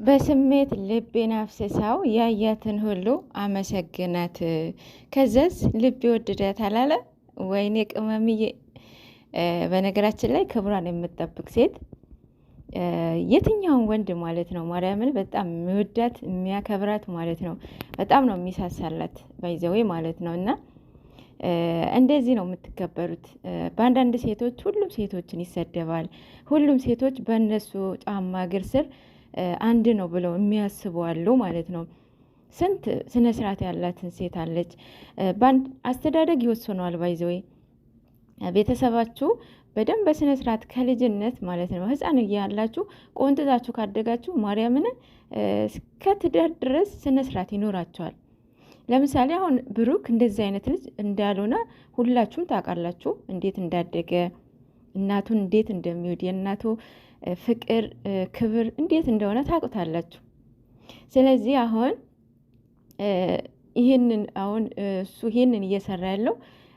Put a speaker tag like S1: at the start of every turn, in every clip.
S1: በስሜት ልቤን አፍስሳው ያያትን ሁሉ አመሰግናት። ከዛስ ልብ ይወድዳታል አለ። ወይኔ ቅመምዬ! በነገራችን ላይ ክብሯን የምትጠብቅ ሴት የትኛውን ወንድ ማለት ነው ማርያምን በጣም የሚወዳት የሚያከብራት ማለት ነው። በጣም ነው የሚሳሳላት ባይዘዌ ማለት ነው። እና እንደዚህ ነው የምትከበሩት። በአንዳንድ ሴቶች ሁሉም ሴቶችን ይሰደባል። ሁሉም ሴቶች በእነሱ ጫማ እግር ስር አንድ ነው ብለው የሚያስቡ አሉ ማለት ነው። ስንት ስነ ስርዓት ያላትን ሴት አለች። በአንድ አስተዳደግ ይወስነዋል። ባይዘዌ ቤተሰባችሁ በደንብ በስነ ስርዓት ከልጅነት ማለት ነው ህፃን እያላችሁ ቆንጥታችሁ ካደጋችሁ ማርያምን እስከ ትዳር ድረስ ስነ ስርዓት ይኖራቸዋል። ለምሳሌ አሁን ብሩክ እንደዚህ አይነት ልጅ እንዳልሆነ ሁላችሁም ታውቃላችሁ። እንዴት እንዳደገ እናቱን እንዴት እንደሚወድ የእናቱ ፍቅር ክብር እንዴት እንደሆነ ታውቁታላችሁ። ስለዚህ አሁን እሱ ይሄንን እየሰራ ያለው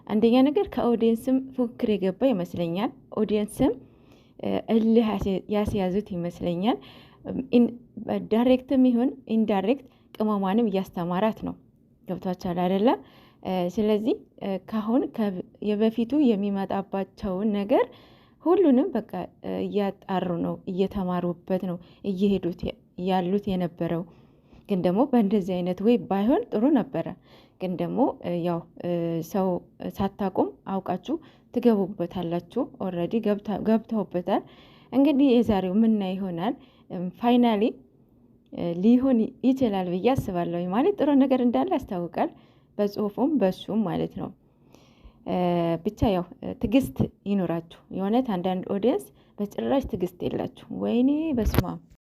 S1: አንደኛ ነገር ከኦዲየንስም ፉክክር የገባ ይመስለኛል። ኦዲየንስም እልህ ያስያዙት ይመስለኛል። ዳይሬክትም ይሁን ኢንዳይሬክት ቅመሟንም እያስተማራት ነው። ገብቷችኋል አይደለ? ስለዚህ ካሁን የበፊቱ የሚመጣባቸውን ነገር ሁሉንም በቃ እያጣሩ ነው፣ እየተማሩበት ነው እየሄዱት ያሉት የነበረው። ግን ደግሞ በእንደዚህ አይነት ወይ ባይሆን ጥሩ ነበረ። ግን ደግሞ ያው ሰው ሳታቁም አውቃችሁ ትገቡበታላችሁ። ኦልሬዲ ገብተውበታል። እንግዲህ የዛሬው ምና ይሆናል። ፋይናሊ ሊሆን ይችላል ብዬ አስባለሁ። ማለት ጥሩ ነገር እንዳለ ያስታውቃል፣ በጽሁፉም በሱም ማለት ነው። ብቻ ያው ትግስት ይኖራችሁ። የእውነት አንዳንድ ኦዲየንስ በጭራሽ ትግስት የላችሁ። ወይኔ በስማም